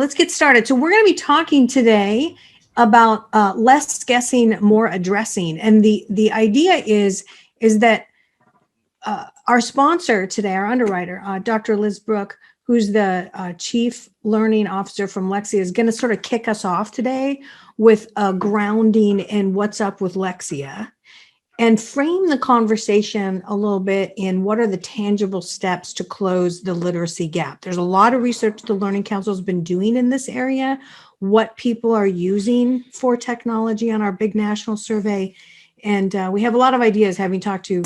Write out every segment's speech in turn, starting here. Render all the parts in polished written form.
Let's get started. So we're going to be talking today about less guessing, more addressing. And the idea is that our sponsor today, our underwriter, Dr. Liz Brooke, who's the Chief Learning Officer from Lexia, is going to sort of kick us off today with a grounding in what's up with Lexia and frame the conversation a little bit in what are the tangible steps to close the literacy gap. There's a lot of research the Learning Counsel has been doing in this area, what people are using for technology on our big national survey. And we have a lot of ideas, having talked to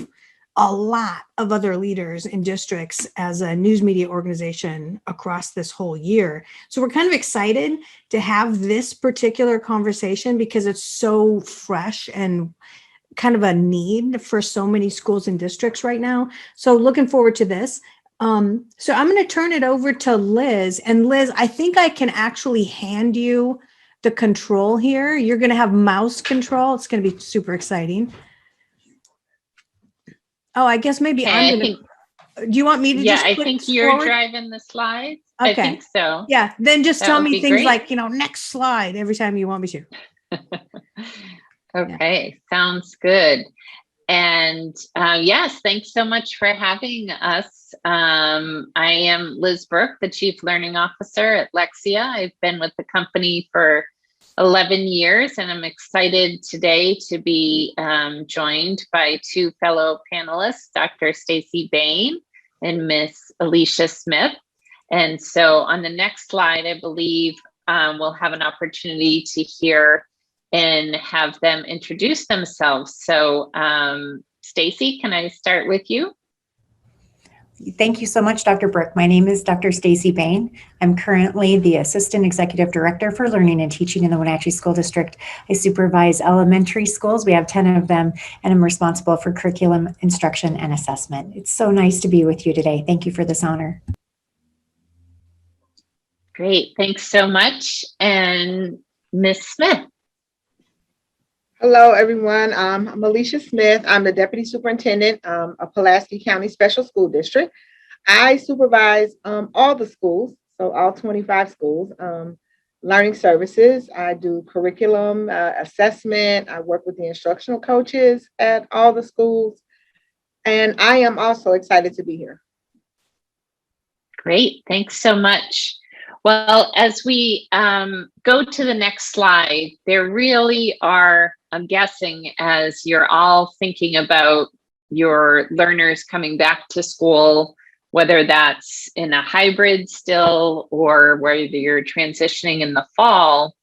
a lot of other leaders in districts as a news media organization across this whole year. So we're kind of excited to have this particular conversation because it's so fresh and kind of a need for so many schools and districts right now. So looking forward to this. So I'm going to turn it over to Liz. And Liz, I think I can actually hand you the control here. You're going to have mouse control. It's going to be super exciting. Oh, I guess maybe okay, I'm going to, do you want me to just I think you're forward? driving the slides. Okay. I think so. Yeah, then just That tell would me be things great. like, next slide every time you want me to. Okay, sounds good. And yes, thanks so much for having us. I am Liz Brooke, the Chief Learning Officer at Lexia. I've been with the company for 11 years, and I'm excited today to be joined by two fellow panelists, Dr. Staci Bain and Miss Alesia Smith. And so on the next slide, I believe we'll have an opportunity to hear and have them introduce themselves. So Staci, can I start with you? Thank you so much, Dr. Brooke. My name is Dr. Staci Bain. I'm currently the Assistant Executive Director for Learning and Teaching in the Wenatchee School District. I supervise elementary schools. We have 10 of them, and I'm responsible for curriculum, instruction, and assessment. It's so nice to be with you today. Thank you for this honor. Great, thanks so much. And Miss Smith. Hello, everyone. I'm Alesia Smith. I'm the Deputy Superintendent of Pulaski County Special School District. I supervise all the schools, so all 25 schools, learning services. I do curriculum, assessment. I work with the instructional coaches at all the schools. And I am also excited to be here. Great, thanks so much. Well, as we go to the next slide, there really are, I'm guessing, as you're all thinking about your learners coming back to school, whether that's in a hybrid still or whether you're transitioning in the fall,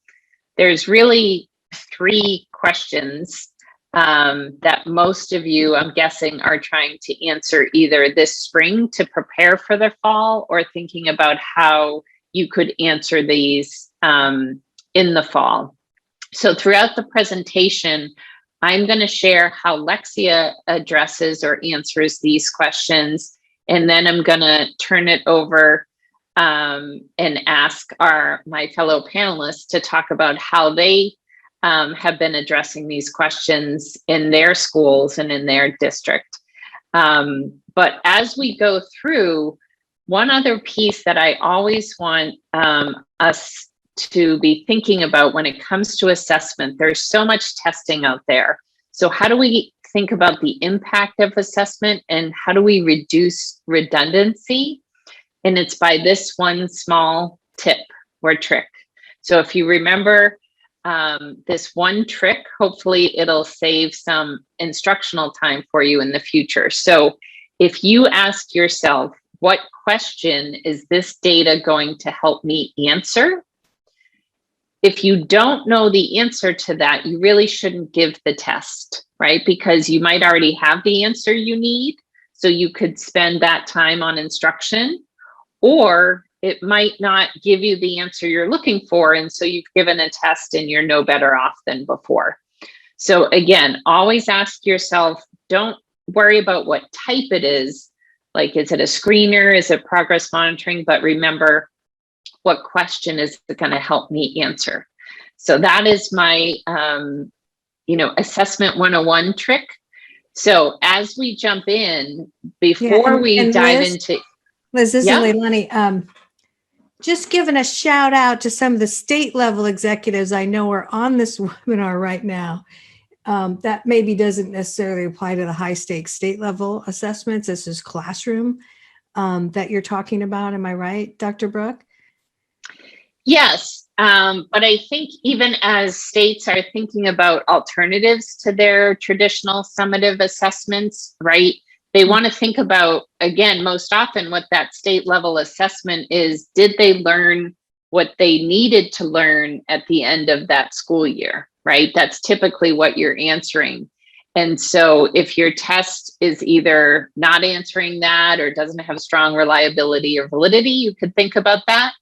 there's really three questions that most of you, I'm guessing, are trying to answer either this spring to prepare for the fall or thinking about how you could answer these in the fall. So throughout the presentation, I'm going to share how Lexia addresses or answers these questions, and then I'm going to turn it over and ask my fellow panelists to talk about how they have been addressing these questions in their schools and in their district. But as we go through, one other piece that I always want us to be thinking about when it comes to assessment, there's so much testing out there. So how do we think about the impact of assessment and how do we reduce redundancy? And it's by this one small tip or trick. So if you remember this one trick, hopefully it'll save some instructional time for you in the future. So if you ask yourself, what question is this data going to help me answer? If you don't know the answer to that, you really shouldn't give the test, right? Because you might already have the answer you need. So you could spend that time on instruction, or it might not give you the answer you're looking for. And so you've given a test and you're no better off than before. So again, always ask yourself, don't worry about what type it is. Like, is it a screener? Is it progress monitoring? But remember, what question is going to help me answer? So that is my, assessment 101 trick. So as we jump in, before we dive into. Liz, this Yeah. is LeiLani. just giving a shout out to some of the state level executives I know are on this webinar right now. That maybe doesn't necessarily apply to the high stakes state level assessments. This is classroom that you're talking about. Am I right, Dr. Brooke? Yes, but I think even as states are thinking about alternatives to their traditional summative assessments, right? They want to think about, again, most often what that state level assessment is. Did they learn what they needed to learn at the end of that school year, right? That's typically what you're answering. And so if your test is either not answering that or doesn't have strong reliability or validity, you could think about that.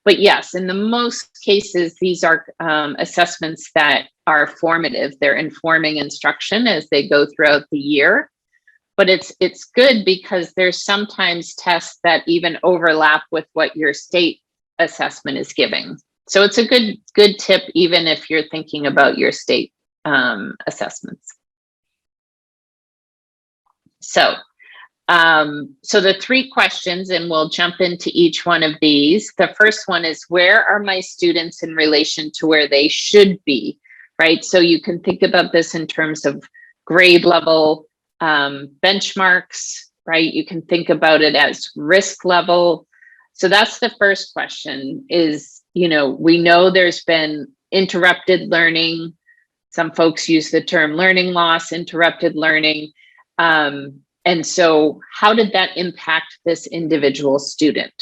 But yes, in the most cases, these are assessments that are formative. They're informing instruction as they go throughout the year. But it's good because there's sometimes tests that even overlap with what your state assessment is giving. So it's a good tip, even if you're thinking about your state assessments. So the 3 questions, and we'll jump into each one of these. The first one is, where are my students in relation to where they should be, right? So you can think about this in terms of grade level, benchmarks, right? You can think about it as risk level. So that's the first question is, we know there's been interrupted learning. Some folks use the term learning loss, interrupted learning. And so how did that impact this individual student?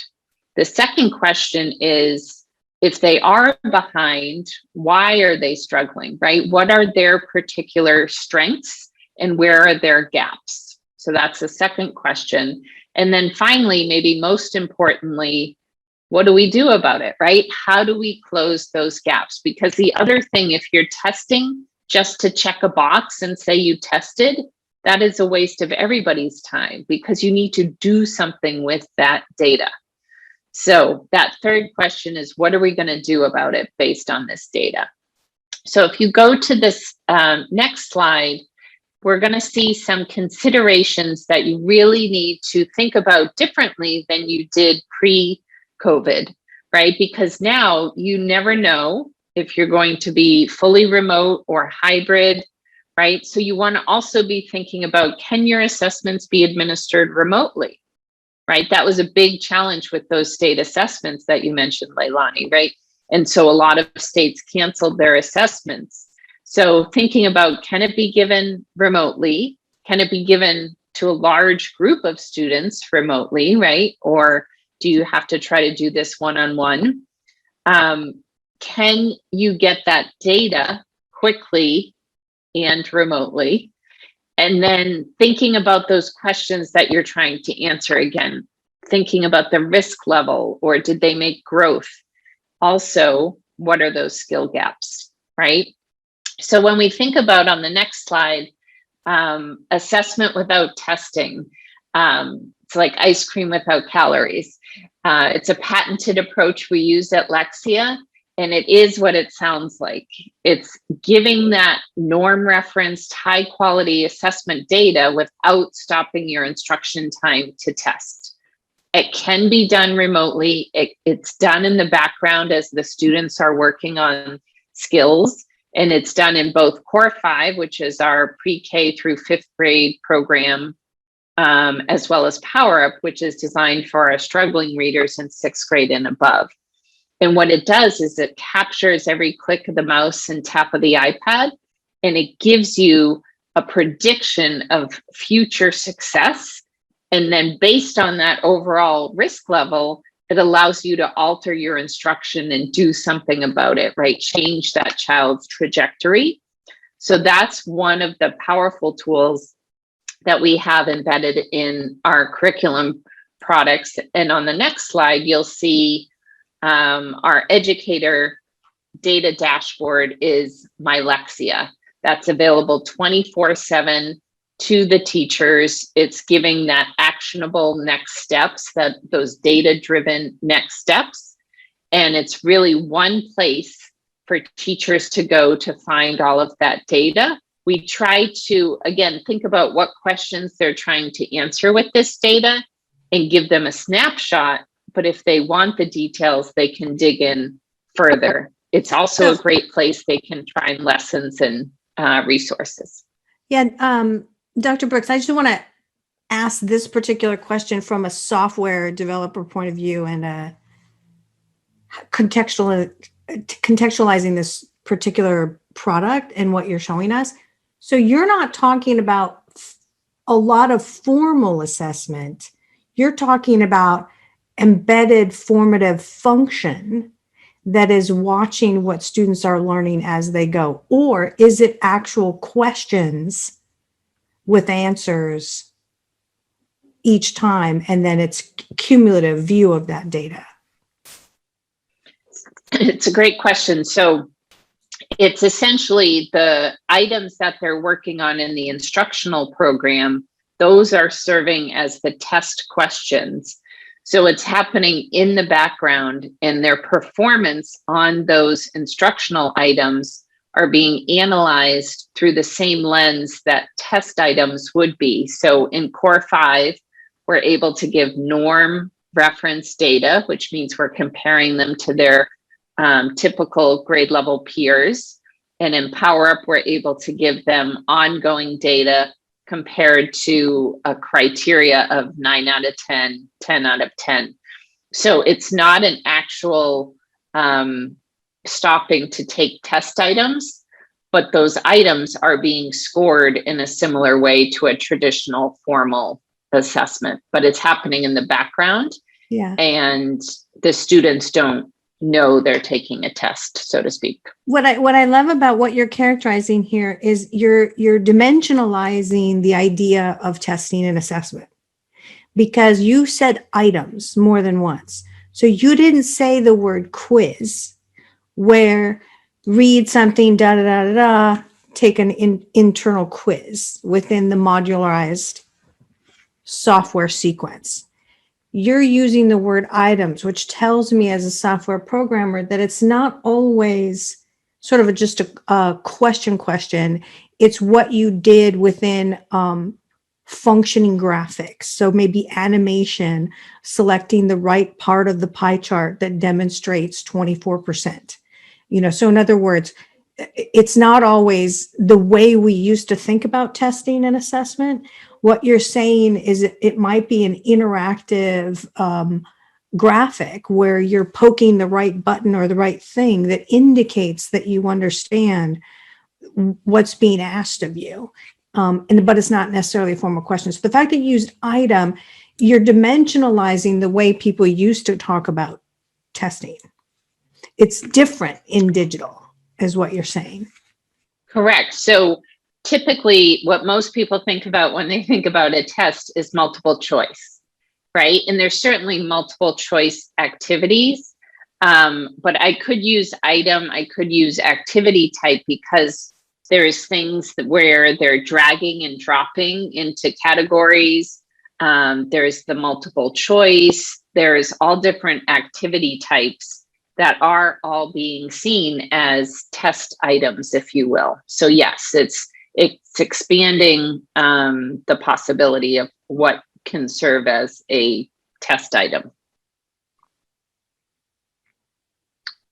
The second question is, if they are behind, why are they struggling, right? What are their particular strengths and where are their gaps? So that's the second question. And then finally, maybe most importantly, what do we do about it, right? How do we close those gaps? Because the other thing, if you're testing just to check a box and say you tested, that is a waste of everybody's time because you need to do something with that data. So that third question is, what are we going to do about it based on this data? So if you go to this next slide, we're going to see some considerations that you really need to think about differently than you did pre-COVID, right? Because now you never know if you're going to be fully remote or hybrid, right? So you want to also be thinking about, can your assessments be administered remotely, right? That was a big challenge with those state assessments that you mentioned, LeiLani, right? And so a lot of states canceled their assessments. So thinking about, can it be given remotely? Can it be given to a large group of students remotely, right? Or do you have to try to do this one-on-one? Can you get that data quickly and remotely? And then thinking about those questions that you're trying to answer, again, thinking about the risk level, or did they make growth? Also, what are those skill gaps, right? So when we think about, on the next slide, assessment without testing, it's like ice cream without calories. It's a patented approach we use at Lexia, and it is what it sounds like. It's giving that norm referenced high quality assessment data without stopping your instruction time to test. It can be done remotely. It's done in the background as the students are working on skills. And it's done in both Core 5, which is our pre-K through 5th grade program, as well as Power Up, which is designed for our struggling readers in 6th grade and above. And what it does is it captures every click of the mouse and tap of the iPad, and it gives you a prediction of future success. And then based on that overall risk level, it allows you to alter your instruction and do something about it, right? Change that child's trajectory. So that's one of the powerful tools that we have embedded in our curriculum products. And on the next slide, you'll see our Educator data dashboard is my Lexia. That's available 24/7 to the teachers. It's giving that actionable next steps, that those data-driven next steps. And it's really one place for teachers to go to find all of that data. We try to, again, think about what questions they're trying to answer with this data and give them a snapshot, but if they want the details, they can dig in further. It's also a great place they can find lessons and resources. Yeah, Dr. Brooks, I just want to ask this particular question from a software developer point of view and contextualizing this particular product and what you're showing us. So you're not talking about a lot of formal assessment. You're talking about embedded formative function that is watching what students are learning as they go? Or is it actual questions with answers each time, and then it's cumulative view of that data? It's a great question. So it's essentially the items that they're working on in the instructional program. Those are serving as the test questions. So it's happening in the background, and their performance on those instructional items are being analyzed through the same lens that test items would be. So in Core 5, we're able to give norm reference data, which means we're comparing them to their typical grade level peers. And in Power Up, we're able to give them ongoing data compared to a criteria of 9 out of 10, 10 out of 10. So it's not an actual stopping to take test items, but those items are being scored in a similar way to a traditional formal assessment, but it's happening in the background. Yeah. And the students don't know they're taking a test, so to speak. What I love about what you're characterizing here is you're dimensionalizing the idea of testing and assessment, because you said items more than once. So you didn't say the word quiz, where read something, da da da da da, take an internal quiz within the modularized software sequence. You're using the word items, which tells me as a software programmer that it's not always sort of just a question. It's what you did within functioning graphics. So maybe animation, selecting the right part of the pie chart that demonstrates 24%. So in other words, it's not always the way we used to think about testing and assessment. What you're saying is it might be an interactive graphic where you're poking the right button or the right thing that indicates that you understand what's being asked of you. But it's not necessarily a formal question. So the fact that you used item, you're dimensionalizing the way people used to talk about testing. It's different in digital, is what you're saying. Correct. So typically what most people think about when they think about a test is multiple choice, right? And there's certainly multiple choice activities, but I could use item, I could use activity type, because there's things where they're dragging and dropping into categories. There's the multiple choice, there's all different activity types that are all being seen as test items, if you will. So yes, it's expanding the possibility of what can serve as a test item.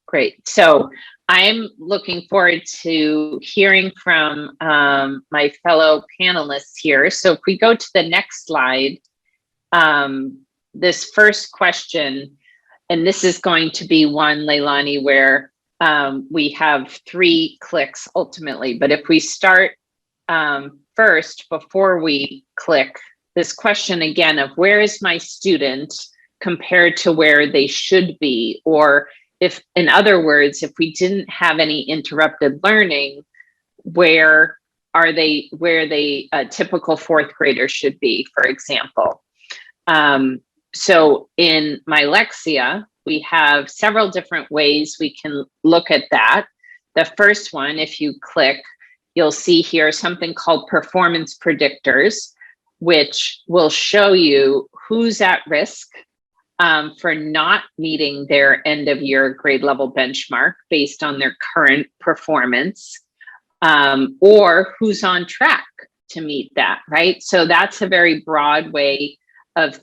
Great. So I'm looking forward to hearing from my fellow panelists here. So if we go to the next slide, this first question, and this is going to be one, LeiLani, where we have 3 clicks ultimately. But if we start first, before we click, this question again of where is my student compared to where they should be? Or if, in other words, if we didn't have any interrupted learning, where are they, where they a typical 4th grader should be, for example. So in my Lexia, we have several different ways we can look at that. The first one, if you click, you'll see here something called performance predictors, which will show you who's at risk for not meeting their end of year grade level benchmark based on their current performance, or who's on track to meet that, right? So that's a very broad way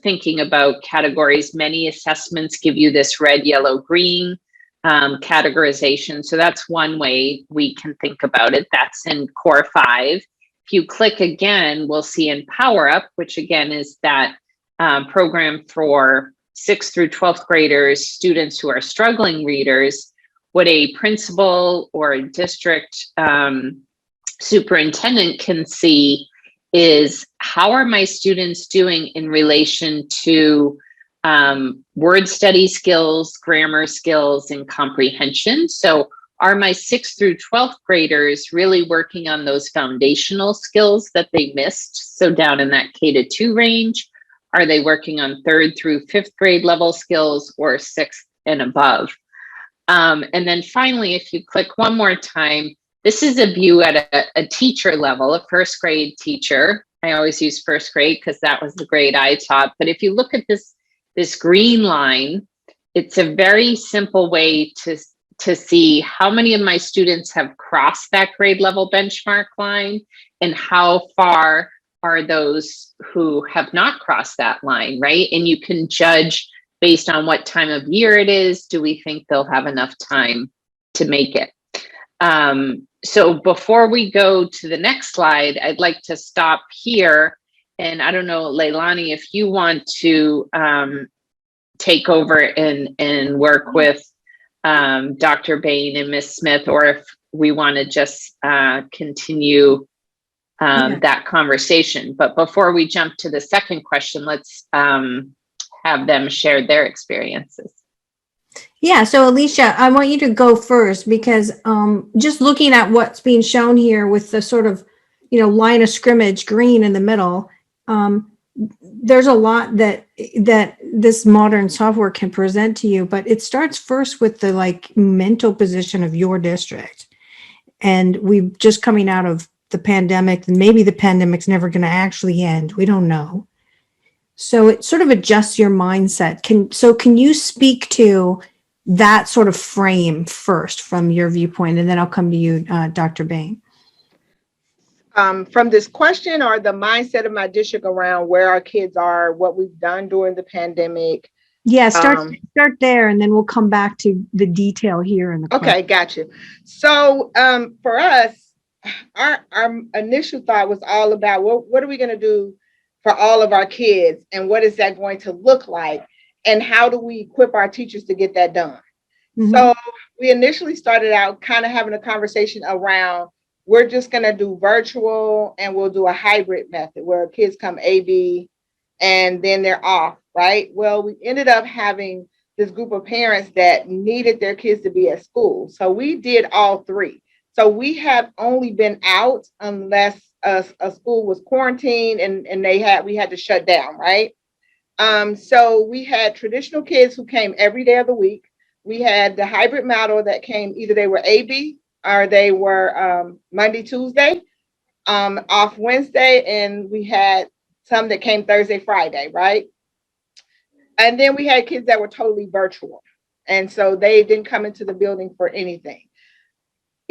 thinking about categories. Many assessments give you this red, yellow, green categorization. So that's one way we can think about it. That's in Core 5. If you click again, we'll see in Power Up, which again is that program for 6th through 12th graders, students who are struggling readers. What a principal or a district superintendent can see is, how are my students doing in relation to word study skills, grammar skills, and comprehension? So are my 6th through 12th graders really working on those foundational skills that they missed? So down in that K-2 range, are they working on 3rd through 5th grade level skills, or 6th and above? And then finally, if you click one more time, this is a view at a teacher level, a 1st grade teacher. I always use 1st grade because that was the grade I taught. But if you look at this green line, it's a very simple way to see how many of my students have crossed that grade level benchmark line, and how far are those who have not crossed that line, right? And you can judge based on what time of year it is. Do we think they'll have enough time to make it? So before we go to the next slide, I'd like to stop here. And I don't know, LeiLani, if you want to take over and work with Dr. Bain and Ms. Smith, or if we want to just continue that conversation. But before we jump to the second question, let's have them share their experiences. Yeah, so Alesia, I want you to go first, because just looking at what's being shown here with the sort of, line of scrimmage green in the middle, there's a lot that this modern software can present to you, but it starts first with the mental position of your district. And we're just coming out of the pandemic, and maybe the pandemic's never going to actually end. We don't know. So it sort of adjusts your mindset. Can you speak to that sort of frame first from your viewpoint, and then I'll come to you, Dr. Bain. From this question, or the mindset of my district around where our kids are, what we've done during the pandemic? Yeah, start there, and then we'll come back to the detail here in the question. Okay, got you. So for us, our initial thought was all about, what are we going to do for all of our kids, and what is that going to look like, and how do we equip our teachers to get that done? Mm-hmm. So we initially started out kind of having a conversation around, we're just going to do virtual, and we'll do a hybrid method where kids come A/B and then they're off, right? Well, we ended up having this group of parents that needed their kids to be at school. So we did all three. So we have only been out unless a school was quarantined and we had to shut down, right? So we had traditional kids who came every day of the week. We had the hybrid model that came, either they were A/B or they were Monday, Tuesday, off Wednesday, and we had some that came Thursday, Friday, right? And then we had kids that were totally virtual. And so they didn't come into the building for anything.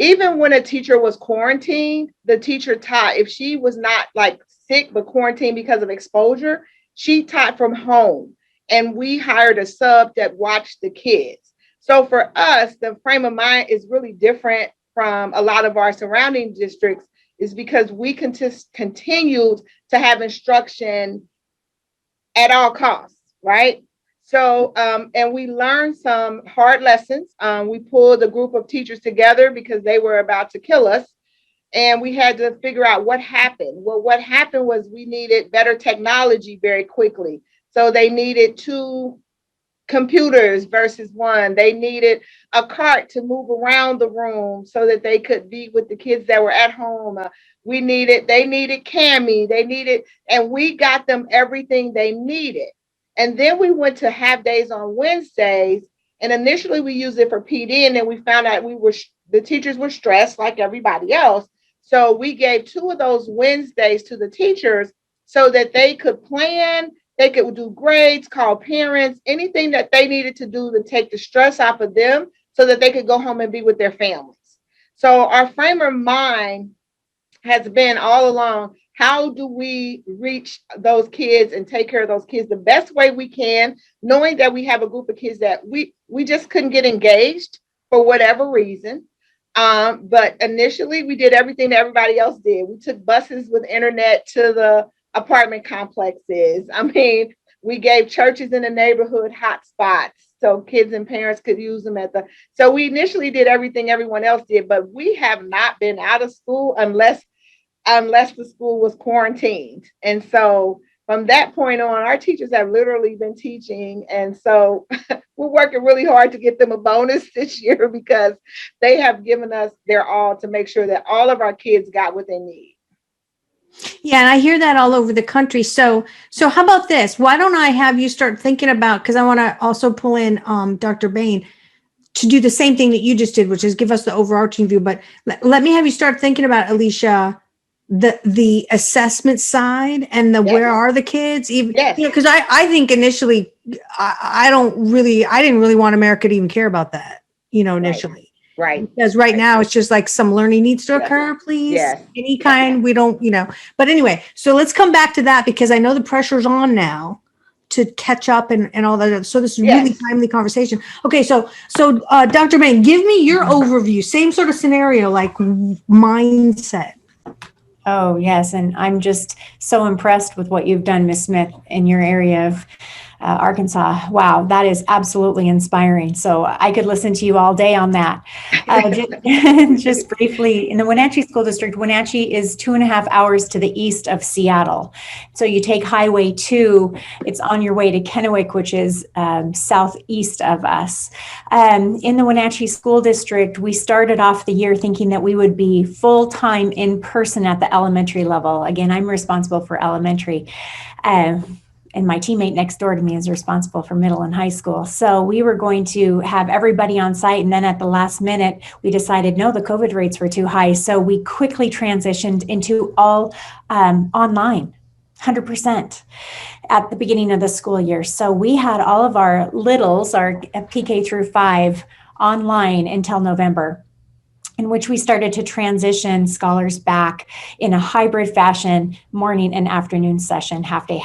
Even when a teacher was quarantined, the teacher taught, if she was not sick but quarantined because of exposure, she taught from home. And we hired a sub that watched the kids. So for us, the frame of mind is really different from a lot of our surrounding districts, is because we continued to have instruction at all costs, right? So, and we learned some hard lessons. We pulled a group of teachers together because they were about to kill us. And we had to figure out what happened. Well, what happened was we needed better technology very quickly. So they needed 2 computers versus 1. They needed a cart to move around the room so that they could be with the kids that were at home. They needed Cami, and we got them everything they needed. And then we went to half days on Wednesdays, and initially we used it for PD, and then we found out the teachers were stressed like everybody else. So we gave 2 of those Wednesdays to the teachers so that they could plan, they could do grades, call parents, anything that they needed to do to take the stress off of them so that they could go home and be with their families. So our frame of mind has been all along, how do we reach those kids and take care of those kids the best way we can, knowing that we have a group of kids that we just couldn't get engaged for whatever reason. But initially we did everything that everybody else did. We took buses with internet to the apartment complexes. I mean, we gave churches in the neighborhood hotspots so kids and parents could use them so we initially did everything everyone else did, but we have not been out of school unless the school was quarantined. And so from that point on, our teachers have literally been teaching. And so we're working really hard to get them a bonus this year because they have given us their all to make sure that all of our kids got what they need. Yeah, and I hear that all over the country. So how about this? Why don't I have you start thinking about, because I want to also pull in Dr. Bain to do the same thing that you just did, which is give us the overarching view. But let me have you start thinking about, Alesia, the assessment side and the where are the kids, even because I think initially I didn't really want America to even care about that, initially. Right. Because right now it's just like some learning needs to occur, please. Yes. Any kind, we don't, but anyway, so let's come back to that because I know the pressure's on now to catch up and all that. So this is really timely conversation. Okay. So Dr. Bain, give me your overview, same sort of scenario, like mindset. Oh, yes. And I'm just so impressed with what you've done, Ms. Smith, in your area of Arkansas. Wow, that is absolutely inspiring. So I could listen to you all day on that. Just briefly, in the Wenatchee School District, Wenatchee is 2.5 hours to the east of Seattle. So you take Highway 2, it's on your way to Kennewick, which is southeast of us. In the Wenatchee School District, we started off the year thinking that we would be full-time in person at the elementary level. Again, I'm responsible for elementary. And my teammate next door to me is responsible for middle and high school. So we were going to have everybody on site. And then at the last minute, we decided, no, the COVID rates were too high. So we quickly transitioned into all online, 100% at the beginning of the school year. So we had all of our littles, our PK through 5, online until November, in which we started to transition scholars back in a hybrid fashion, morning and afternoon session, half day,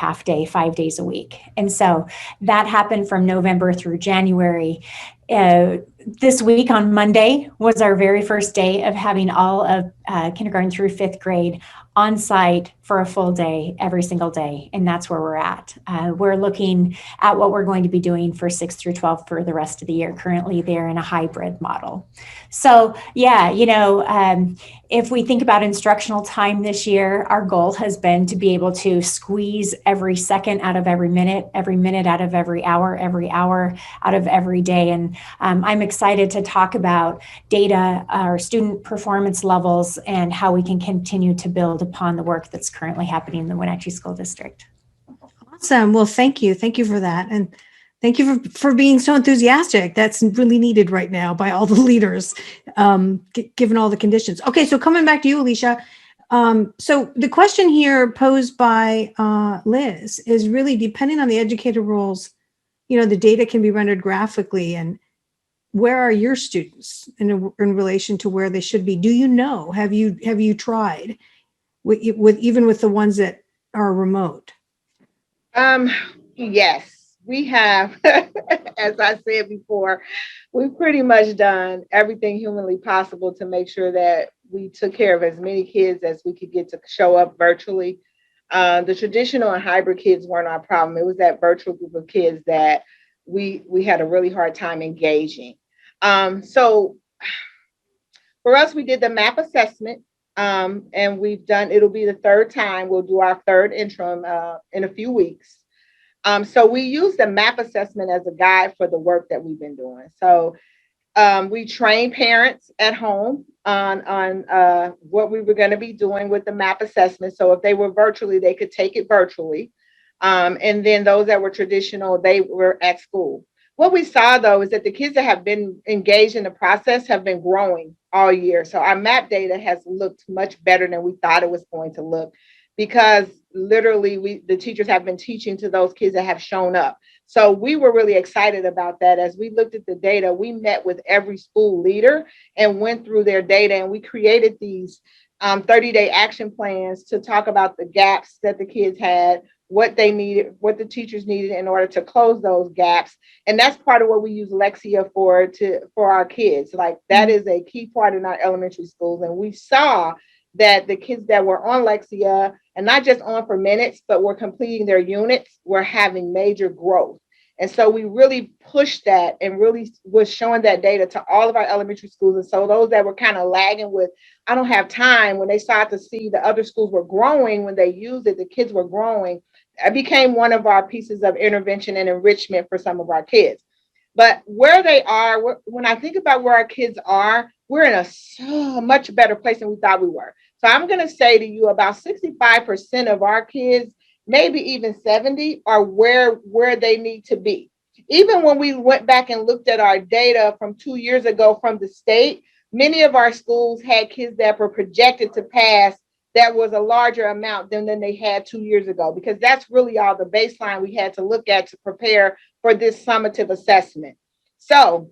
5 days a week. And so that happened from November through January. This week on Monday was our very first day of having all of kindergarten through 5th grade on site for a full day, every single day. And that's where we're at. We're looking at what we're going to be doing for 6 through 12 for the rest of the year. Currently, they're in a hybrid model. So yeah, if we think about instructional time this year, our goal has been to be able to squeeze every second out of every minute out of every hour out of every day. And I'm excited to talk about data, our student performance levels, and how we can continue to build upon the work that's currently happening in the Wenatchee School District. Awesome. Well, thank you. Thank you for that. And thank you for being so enthusiastic. That's really needed right now by all the leaders, given all the conditions. Okay, so coming back to you, Alesia. So the question here posed by Liz is really depending on the educator roles, the data can be rendered graphically, and where are your students in relation to where they should be? Do you know? Have you tried with even with the ones that are remote? Yes, we have. As I said before, we've pretty much done everything humanly possible to make sure that we took care of as many kids as we could get to show up virtually. The traditional and hybrid kids weren't our problem. It was that virtual group of kids that we had a really hard time engaging. So for us, we did the MAP assessment, and it'll be the 3rd time. We'll do our 3rd interim in a few weeks. So we use the MAP assessment as a guide for the work that we've been doing. So we train parents at home on what we were going to be doing with the MAP assessment. So if they were virtually, they could take it virtually. And then those that were traditional, they were at school. What we saw, though, is that the kids that have been engaged in the process have been growing all year. So our MAP data has looked much better than we thought it was going to look, because literally the teachers have been teaching to those kids that have shown up. So we were really excited about that. As we looked at the data, we met with every school leader and went through their data, and we created these 30-day action plans to talk about the gaps that the kids had, what they needed, what the teachers needed in order to close those gaps. And that's part of what we use Lexia for our kids. Like that is a key part in our elementary schools. And we saw that the kids that were on Lexia, and not just on for minutes, but were completing their units, were having major growth. And so we really pushed that and really was showing that data to all of our elementary schools. And so those that were kind of lagging with, I don't have time, when they started to see the other schools were growing, when they used it, the kids were growing, it became one of our pieces of intervention and enrichment for some of our kids. But where they are, when I think about where our kids are, we're in a so much better place than we thought we were. So I'm going to say to you, about 65% of our kids, maybe even 70, are where they need to be. Even when we went back and looked at our data from 2 years ago from the state, many of our schools had kids that were projected to pass that was a larger amount than they had 2 years ago, because that's really all the baseline we had to look at to prepare for this summative assessment. So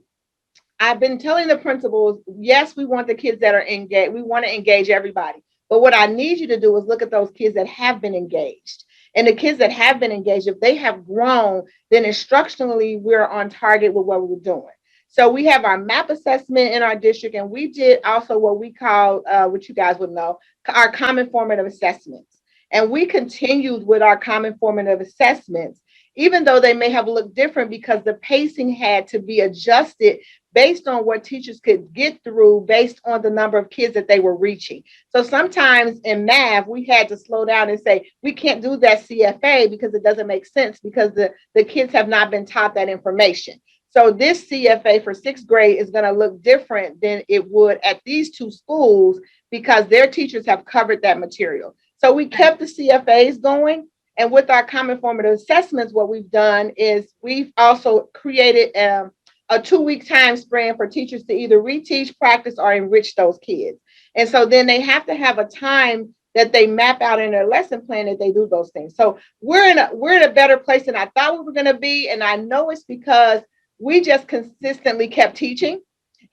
I've been telling the principals, yes, we want the kids that are engaged. We want to engage everybody. But what I need you to do is look at those kids that have been engaged. And the kids that have been engaged, if they have grown, then instructionally, we're on target with what we're doing. So we have our MAP assessment in our district, and we did also what we call, what you guys would know, our common formative assessments. And we continued with our common formative assessments, even though they may have looked different, because the pacing had to be adjusted based on what teachers could get through based on the number of kids that they were reaching. So sometimes in math, we had to slow down and say, we can't do that CFA because it doesn't make sense, because the kids have not been taught that information. So this CFA for 6th grade is going to look different than it would at these two schools, because their teachers have covered that material. So we kept the CFAs going. And with our common formative assessments, what we've done is we've also created a 2-week time span for teachers to either reteach, practice, or enrich those kids. And so then they have to have a time that they map out in their lesson plan that they do those things. So we're in a better place than I thought we were going to be. And I know it's because we just consistently kept teaching,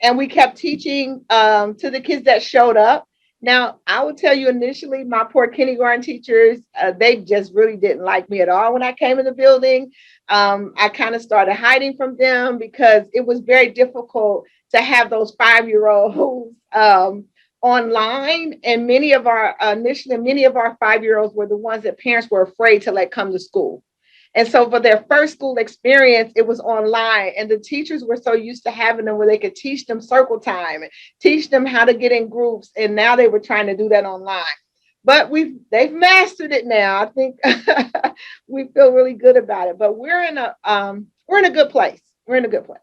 and we kept teaching to the kids that showed up. Now, I will tell you, initially, my poor kindergarten teachers, they just really didn't like me at all when I came in the building. I kind of started hiding from them because it was very difficult to have those 5-year-olds online. And many of our 5-year-olds were the ones that parents were afraid to let come to school. And so for their first school experience, it was online, and the teachers were so used to having them where they could teach them circle time and teach them how to get in groups. And now they were trying to do that online. But they've mastered it now. I think we feel really good about it. But we're in a good place. We're in a good place.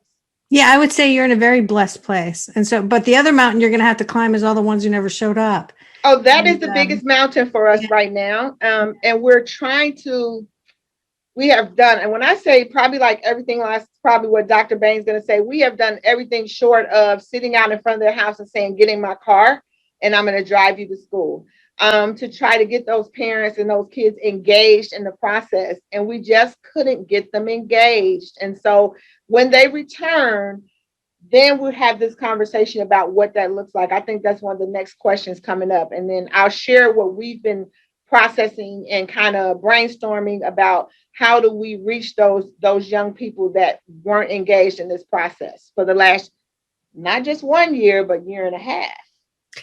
Yeah, I would say you're in a very blessed place. And so, but the other mountain you're going to have to climb is all the ones who never showed up. Oh, that is the biggest mountain for us right now. And we're trying to. We have done, and when I say probably like everything else, probably what Dr. Bain's going to say, we have done everything short of sitting out in front of their house and saying, get in my car and I'm going to drive you to school, to try to get those parents and those kids engaged in the process. And we just couldn't get them engaged. And so when they return, then we'll have this conversation about what that looks like. I think that's one of the next questions coming up. And then I'll share what we've been processing and kind of brainstorming about how do we reach those young people that weren't engaged in this process for the last, not just 1 year, but 1.5 years.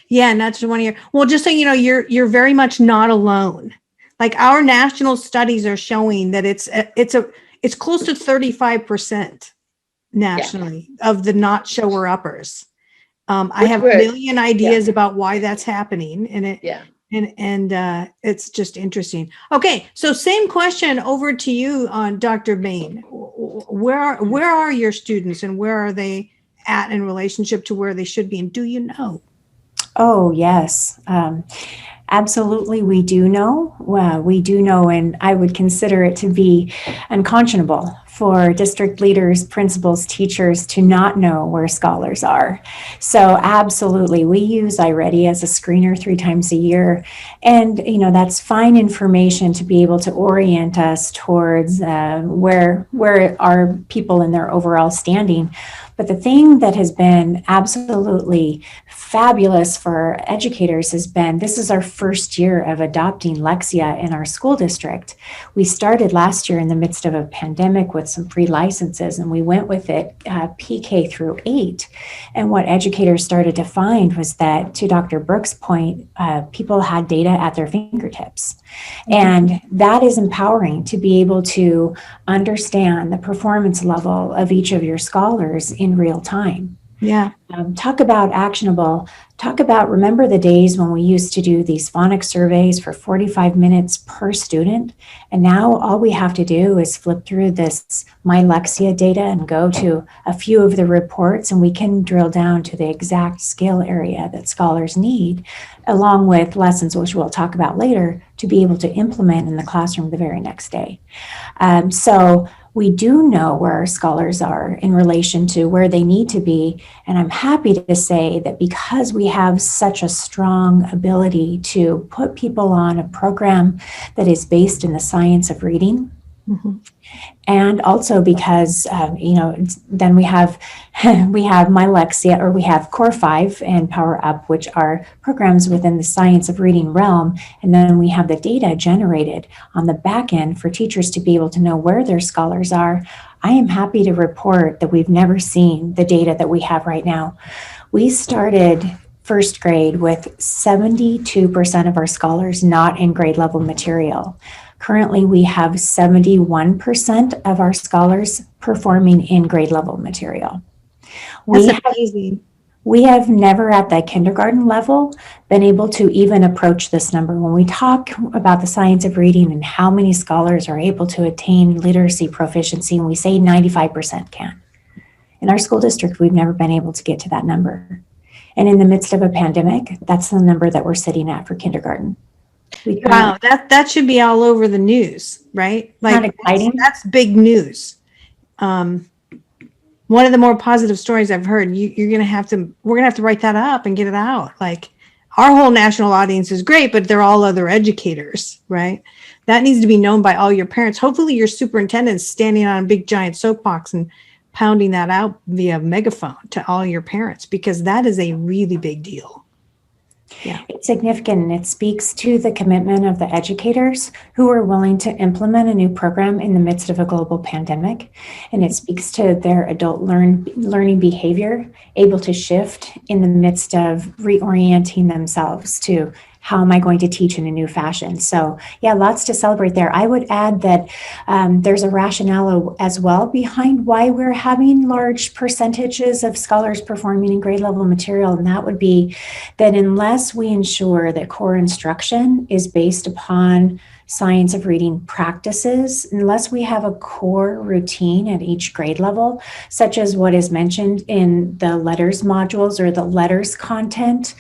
Yeah, not just 1 year. Well, just so you know, you're very much not alone. Like our national studies are showing that it's close to 35% nationally of the not shower uppers. I have a million ideas about why that's happening, and it's just interesting. Okay, so same question over to you, Dr. Bain. Where are your students, and where are they at in relationship to where they should be, and do you know? Oh, yes. Absolutely, we do know. Well, we do know, and I would consider it to be unconscionable for district leaders, principals, teachers to not know where scholars are. So absolutely, we use iReady as a screener 3 times a year. And, that's fine information to be able to orient us towards where are people in their overall standing. But the thing that has been absolutely fabulous for educators has been, this is our first year of adopting Lexia in our school district. We started last year in the midst of a pandemic with some free licenses, and we went with it PK through 8. And what educators started to find was that, to Dr. Brooks' point, people had data at their fingertips. And that is empowering to be able to understand the performance level of each of your scholars in real time. Yeah. Talk about actionable. Remember the days when we used to do these phonics surveys for 45 minutes per student. And now all we have to do is flip through this My Lexia data and go to a few of the reports, and we can drill down to the exact skill area that scholars need, along with lessons, which we'll talk about later, to be able to implement in the classroom the very next day. So we do know where our scholars are in relation to where they need to be. And I'm happy to say that because we have such a strong ability to put people on a program that is based in the science of reading, and also because, then we have My Lexia, or we have Core 5 and Power Up, which are programs within the science of reading realm. And then we have the data generated on the back end for teachers to be able to know where their scholars are. I am happy to report that we've never seen the data that we have right now. We started first grade with 72% of our scholars not in grade level material. Currently, we have 71% of our scholars performing in grade level material. That's amazing. We have never at the kindergarten level been able to even approach this number. When we talk about the science of reading and how many scholars are able to attain literacy proficiency, and we say 95% can. In our school district, we've never been able to get to that number. And in the midst of a pandemic, that's the number that we're sitting at for kindergarten. Wow, that should be all over the news, right? Not exciting. That's big news. One of the more positive stories I've heard. We're gonna have to write that up and get it out. Like, our whole national audience is great, but they're all other educators, right? That needs to be known by all your parents. Hopefully your superintendent's standing on a big giant soapbox and pounding that out via megaphone to all your parents, because that is a really big deal. Yeah, it's significant, and it speaks to the commitment of the educators who are willing to implement a new program in the midst of a global pandemic. And it speaks to their adult learning behavior, able to shift in the midst of reorienting themselves to, how am I going to teach in a new fashion? So yeah, lots to celebrate there. I would add that there's a rationale as well behind why we're having large percentages of scholars performing in grade level material. And that would be that unless we ensure that core instruction is based upon science of reading practices, unless we have a core routine at each grade level, such as what is mentioned in the letters modules or the letters content,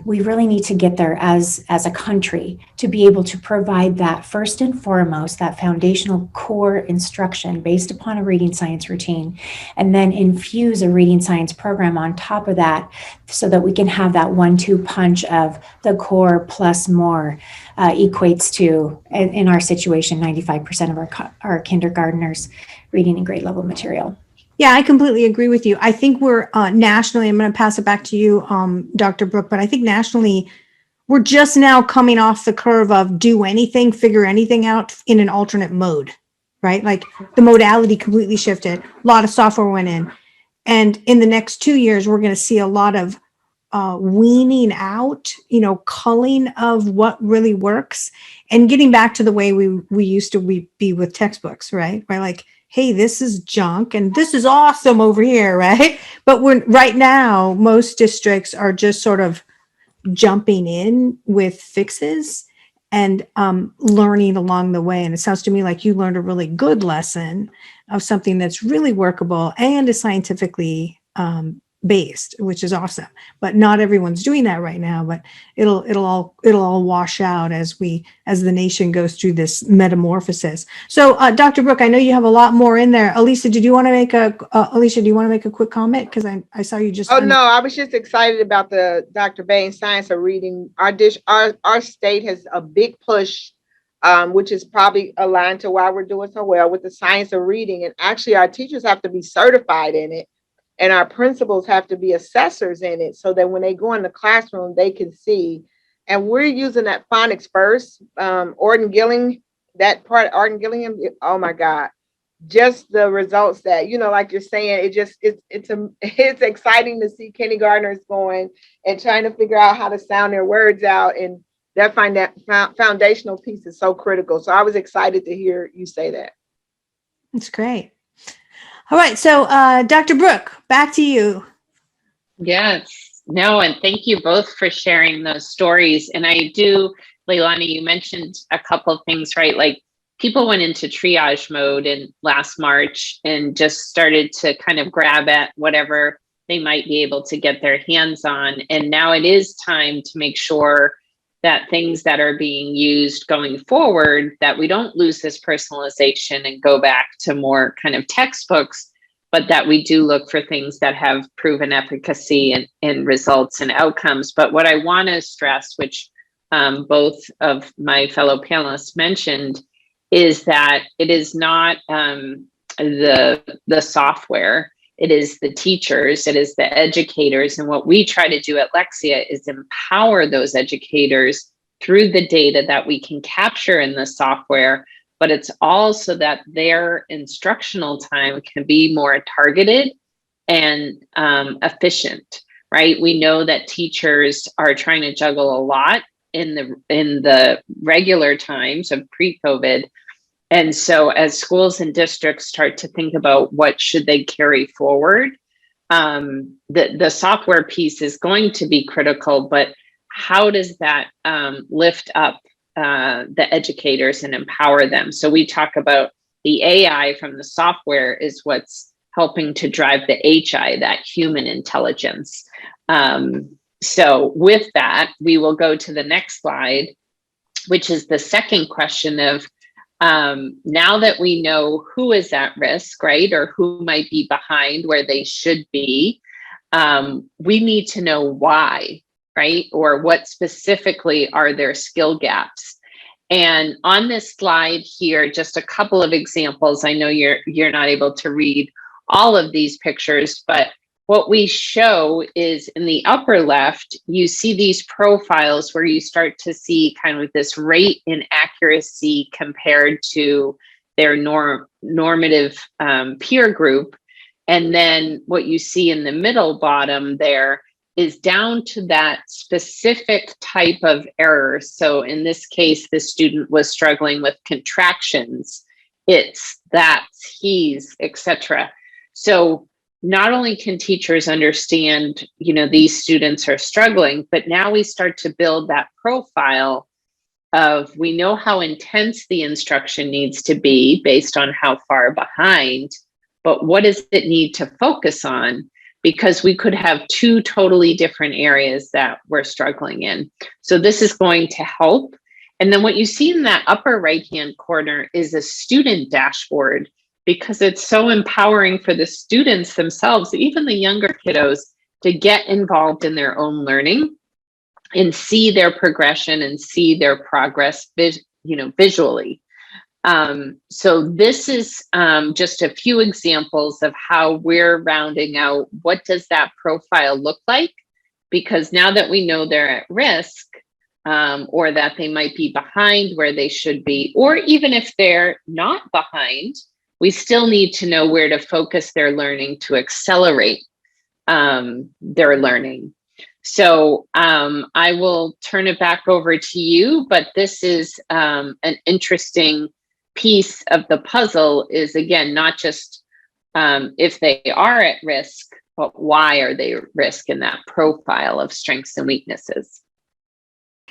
we really need to get there as a country to be able to provide that first and foremost, that foundational core instruction based upon a reading science routine, and then infuse a reading science program on top of that so that we can have that 1-2 punch of the core plus more equates to, in our situation, 95% of our kindergartners reading in grade level material. Yeah, I completely agree with you. I think we're nationally, I'm going to pass it back to you, Dr. Brooke, but I think nationally, we're just now coming off the curve of do anything, figure anything out in an alternate mode, right? Like, the modality completely shifted. A lot of software went in. And in the next 2 years, we're going to see a lot of weaning out, culling of what really works and getting back to the way we used to be with textbooks, right? We're like, hey, this is junk and this is awesome over here, right? But right now, most districts are just sort of jumping in with fixes and learning along the way. And it sounds to me like you learned a really good lesson of something that's really workable and is scientifically based, which is awesome. But not everyone's doing that right now. But it'll all wash out as the nation goes through this metamorphosis. So, Dr. Brooke, I know you have a lot more in there. Alicia, do you want to make a quick comment? Because I saw you just. Oh no, I was just excited about the Dr. Bain Science of Reading. Our state has a big push, which is probably aligned to why we're doing so well with the science of reading. And actually, our teachers have to be certified in it. And our principals have to be assessors in it so that when they go in the classroom, they can see. And we're using that phonics first. Orton Gillingham, oh my God. Just the results that, like you're saying, it's exciting to see kindergartners going and trying to figure out how to sound their words out. And that foundational piece is so critical. So I was excited to hear you say that. That's great. All right, so Dr. Brooke, back to you. Yes, no, and thank you both for sharing those stories. And I do, LeiLani, you mentioned a couple of things, right? Like people went into triage mode in last March and just started to kind of grab at whatever they might be able to get their hands on. And now it is time to make sure that things that are being used going forward, that we don't lose this personalization and go back to more kind of textbooks, but that we do look for things that have proven efficacy and results and outcomes. But what I want to stress, which both of my fellow panelists mentioned, is that it is not the software. It is the teachers, it is the educators. And what we try to do at Lexia is empower those educators through the data that we can capture in the software, but it's also that their instructional time can be more targeted and efficient, right? We know that teachers are trying to juggle a lot in the regular times of pre-COVID. And so as schools and districts start to think about what should they carry forward, the software piece is going to be critical, but how does that lift up the educators and empower them? So we talk about the AI from the software is what's helping to drive the HI, that human intelligence. So with that, we will go to the next slide, which is the second question of, now that we know who is at risk, right, or who might be behind where they should be, we need to know why, right, or what specifically are their skill gaps. And on this slide here, just a couple of examples. I know you're not able to read all of these pictures, but what we show is in the upper left, you see these profiles where you start to see kind of this rate in accuracy compared to their normative peer group. And then what you see in the middle bottom there is down to that specific type of error. So in this case, the student was struggling with contractions, it's, that's, he's, etc. So not only can teachers understand, these students are struggling, but now we start to build that profile of, we know how intense the instruction needs to be based on how far behind, but what does it need to focus on? Because we could have two totally different areas that we're struggling in. So this is going to help. And then what you see in that upper right-hand corner is a student dashboard, because it's so empowering for the students themselves, even the younger kiddos, to get involved in their own learning and see their progression and see their progress, visually. So this is just a few examples of how we're rounding out what does that profile look like, because now that we know they're at risk, or that they might be behind where they should be, or even if they're not behind, we still need to know where to focus their learning to accelerate their learning. So I will turn it back over to you, but this is an interesting piece of the puzzle is, again, not just if they are at risk, but why are they at risk in that profile of strengths and weaknesses.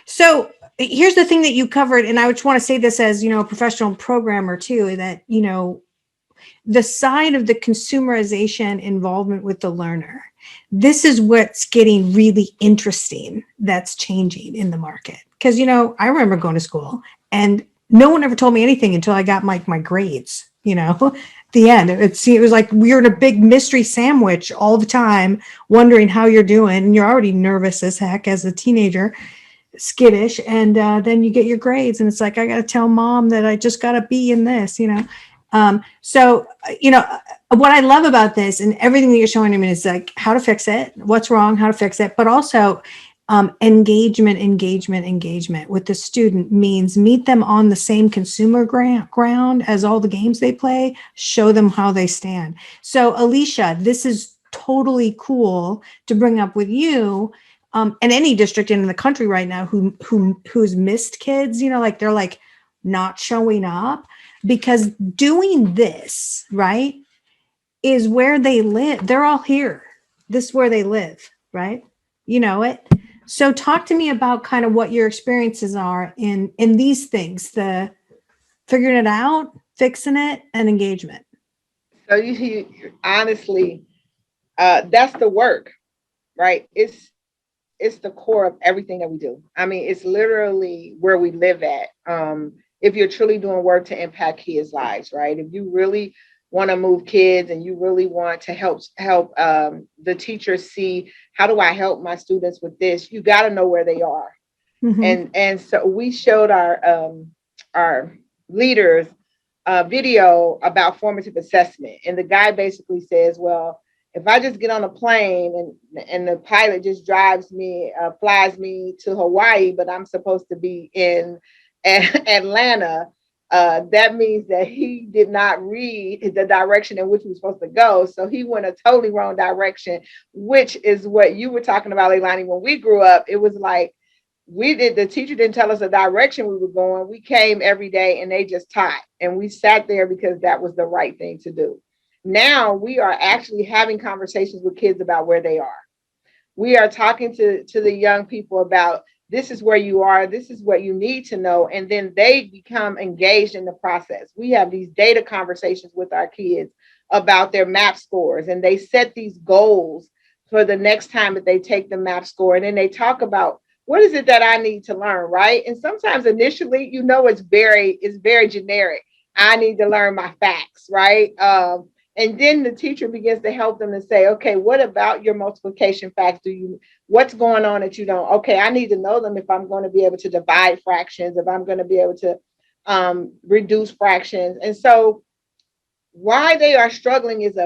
So here's the thing that you covered, and I just want to say this as, a professional programmer too, that, the side of the consumerization involvement with the learner. This is what's getting really interesting, that's changing in the market. Because, you know, I remember going to school and no one ever told me anything until I got my grades, you know, at the end. It was like we were in a big mystery sandwich all the time, wondering how you're doing. And you're already nervous as heck as a teenager, skittish. And then you get your grades and it's like, I got to tell mom that I just got a B in this, you know. So, you know, what I love about this and everything that you're showing me is like how to fix it, what's wrong, how to fix it, but also engagement with the student means meet them on the same consumer ground as all the games they play, show them how they stand. So Alesia, this is totally cool to bring up with you. And any district in the country right now who's missed kids, you know, like they're like not showing up, because doing this, right, is where they live. They're all here. This is where they live, right? You know it. So talk to me about kind of what your experiences are in these things, the figuring it out, fixing it, and engagement. So you honestly, that's the work, right? It's the core of everything that we do. I mean, it's literally where we live at. If you're truly doing work to impact kids' lives, right? If you really want to move kids and you really want to help the teachers see, how do I help my students with this? You got to know where they are. Mm-hmm. And so we showed our leaders a video about formative assessment. And the guy basically says, well, if I just get on a plane and the pilot just flies me to Hawaii, but I'm supposed to be in Atlanta, that means that he did not read the direction in which he was supposed to go. So he went a totally wrong direction, which is what you were talking about, LeiLani. When we grew up, it was like the teacher didn't tell us the direction we were going. We came every day and they just taught. And we sat there because that was the right thing to do. Now we are actually having conversations with kids about where they are. We are talking to the young people about, this is where you are, this is what you need to know, and then they become engaged in the process. We have these data conversations with our kids about their MAP scores, and they set these goals for the next time that they take the MAP score, and then they talk about, what is it that I need to learn, right? And sometimes initially, you know, it's very generic. I need to learn my facts, right? And then the teacher begins to help them to say, okay, what about your multiplication facts? What's going on that you don't? Okay, I need to know them if I'm going to be able to divide fractions, if I'm going to be able to reduce fractions. And so why they are struggling is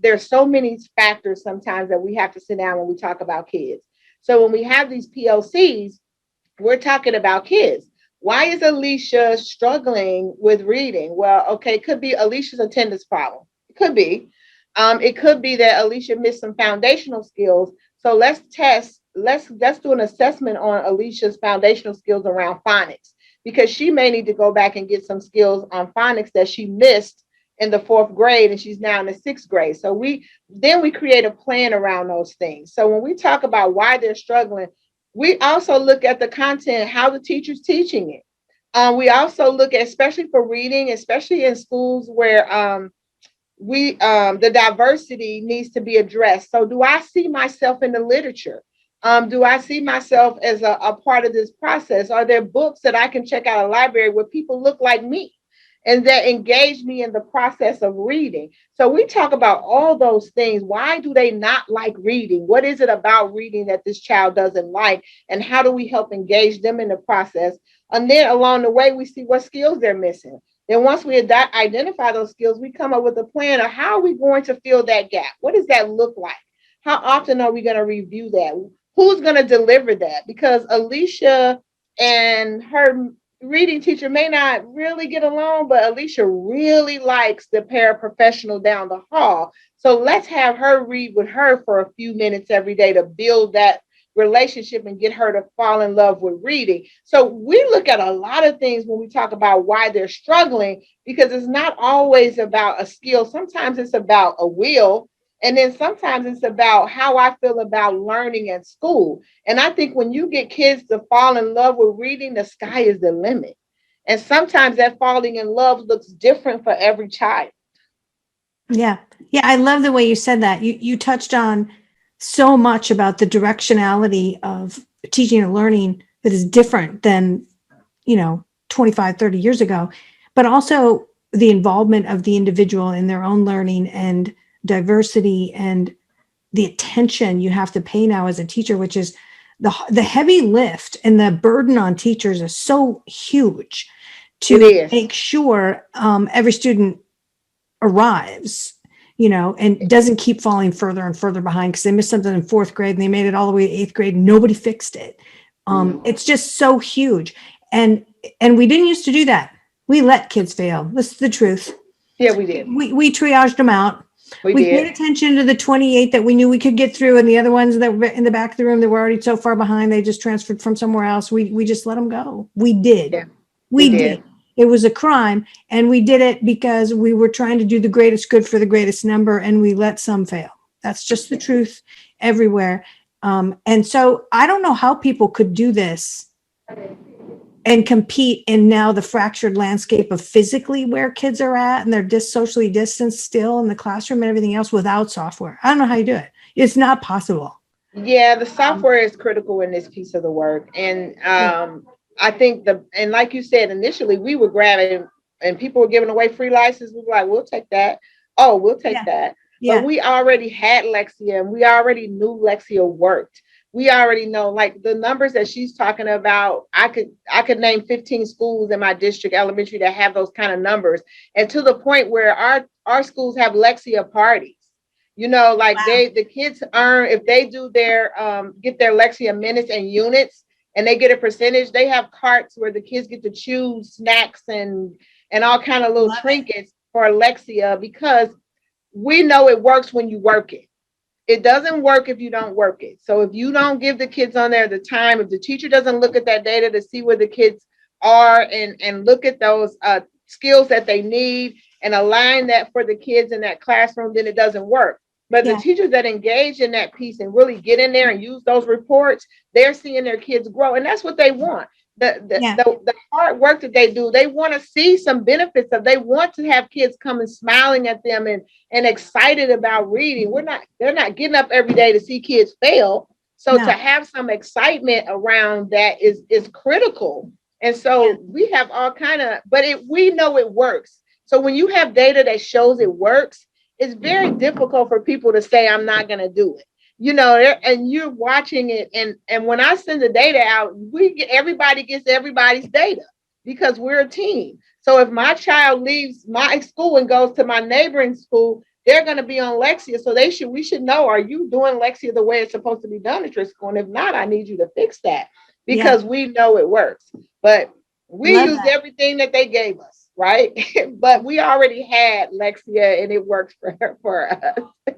there's so many factors sometimes that we have to sit down when we talk about kids. So when we have these PLCs, we're talking about kids. Why is Alesia struggling with reading? Well, okay, it could be Alesia's attendance problem. It could be. It could be that Alesia missed some foundational skills. So let's do an assessment on Alesia's foundational skills around phonics, because she may need to go back and get some skills on phonics that she missed in the 4th grade and she's now in the 6th grade. So we create a plan around those things. So when we talk about why they're struggling, we also look at the content, how the teacher's teaching it. We also look at, especially for reading, especially in schools where the diversity needs to be addressed. So do I see myself in the literature? Do I see myself as a part of this process? Are there books that I can check out a library where people look like me and that engage me in the process of reading? So we talk about all those things. Why do they not like reading? What is it about reading that this child doesn't like? And how do we help engage them in the process? And then along the way, we see what skills they're missing. Then once we identify those skills, we come up with a plan of how are we going to fill that gap? What does that look like? How often are we going to review that? Who's going to deliver that? Because Alesia and her reading teacher may not really get along, but Alesia really likes the paraprofessional down the hall. So let's have her read with her for a few minutes every day to build that relationship and get her to fall in love with reading. So we look at a lot of things when we talk about why they're struggling, because it's not always about a skill. Sometimes it's about a will. And then sometimes it's about how I feel about learning at school. And I think when you get kids to fall in love with reading, the sky is the limit. And sometimes that falling in love looks different for every child. Yeah. Yeah. I love the way you said that. You touched on so much about the directionality of teaching and learning that is different than, 25, 30 years ago, but also the involvement of the individual in their own learning and diversity and the attention you have to pay now as a teacher, which is the heavy lift and the burden on teachers is so huge to make sure every student arrives, and doesn't keep falling further and further behind because they missed something in fourth grade and they made it all the way to eighth grade. And nobody fixed it. It's just so huge. And we didn't used to do that. We let kids fail. This is the truth. Yeah, we did. We triaged them out. We paid attention to the 28 that we knew we could get through, and the other ones that were in the back of the room that were already so far behind, they just transferred from somewhere else. We just let them go. We did. Yeah, we did. It was a crime, and we did it because we were trying to do the greatest good for the greatest number, and we let some fail. That's just the truth everywhere. And so I don't know how people could do this and compete in now the fractured landscape of physically where kids are at, and they're socially distanced still in the classroom and everything else without software. I don't know how you do it. It's not possible. Yeah, the software is critical in this piece of the work. And I think and like you said, initially we were grabbing and people were giving away free licenses. We were like, we'll take that. Oh, we'll take that. Yeah. But we already had Lexia, and we already knew Lexia worked. We already know, like, the numbers that she's talking about. I could name 15 schools in my district elementary that have those kind of numbers, and to the point where our schools have Lexia parties. Like, wow. The kids earn, if they do their get their Lexia minutes and units, and they get a percentage. They have carts where the kids get to choose snacks and all kind of little trinkets for Lexia, because we know it works when you work it. It doesn't work if you don't work it. So if you don't give the kids on there the time, if the teacher doesn't look at that data to see where the kids are and look at those skills that they need and align that for the kids in that classroom, then it doesn't work. But the teachers that engage in that piece and really get in there and use those reports, they're seeing their kids grow. And that's what they want. The hard work that they do, they want to see some benefits of. They want to have kids coming smiling at them and excited about reading. They're not getting up every day to see kids fail. So to have some excitement around that is critical. And so we have all kind of, but we know it works. So when you have data that shows it works, it's very difficult for people to say, I'm not going to do it. And you're watching it. And when I send the data out, everybody gets everybody's data because we're a team. So if my child leaves my school and goes to my neighboring school, they're going to be on Lexia. So we should know, are you doing Lexia the way it's supposed to be done at your school? And if not, I need you to fix that, because we know it works. But we used everything that they gave us. Right. But we already had Lexia and it works for us.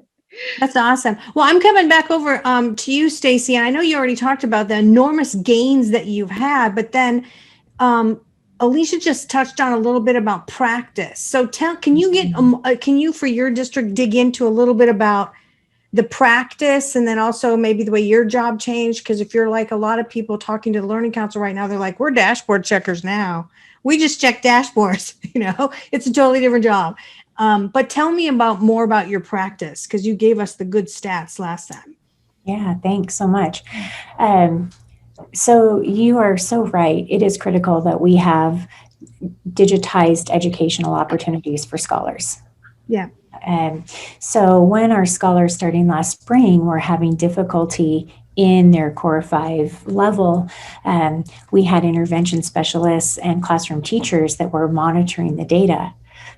That's awesome. Well, I'm coming back over to you, Staci. And I know you already talked about the enormous gains that you've had, but then Alesia just touched on a little bit about practice. So can you for your district dig into a little bit about the practice, and then also maybe the way your job changed? Because if you're like a lot of people talking to the Learning Counsel right now, they're like, we're dashboard checkers now. We just check dashboards, it's a totally different job. But tell me more about your practice, because you gave us the good stats last time. Yeah, thanks so much. So you are so right. It is critical that we have digitized educational opportunities for scholars. Yeah. So when our scholars starting last spring were having difficulty in their Core 5 level, we had intervention specialists and classroom teachers that were monitoring the data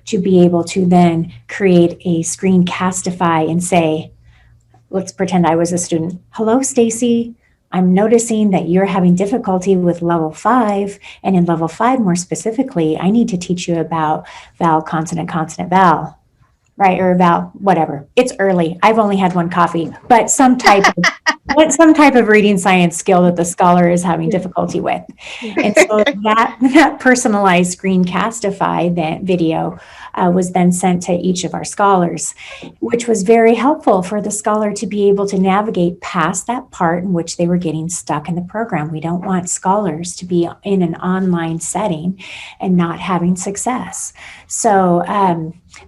to be able to then create a screencastify and say, let's pretend I was a student. Hello, Staci. I'm noticing that you're having difficulty with level 5. And in level 5, more specifically, I need to teach you about vowel, consonant, consonant, vowel. Right, or vowel, whatever. It's early. I've only had one coffee, but some type of reading science skill that the scholar is having difficulty with. And so that personalized screencastify that video was then sent to each of our scholars, which was very helpful for the scholar to be able to navigate past that part in which they were getting stuck in the program. We don't want scholars to be in an online setting and not having success. So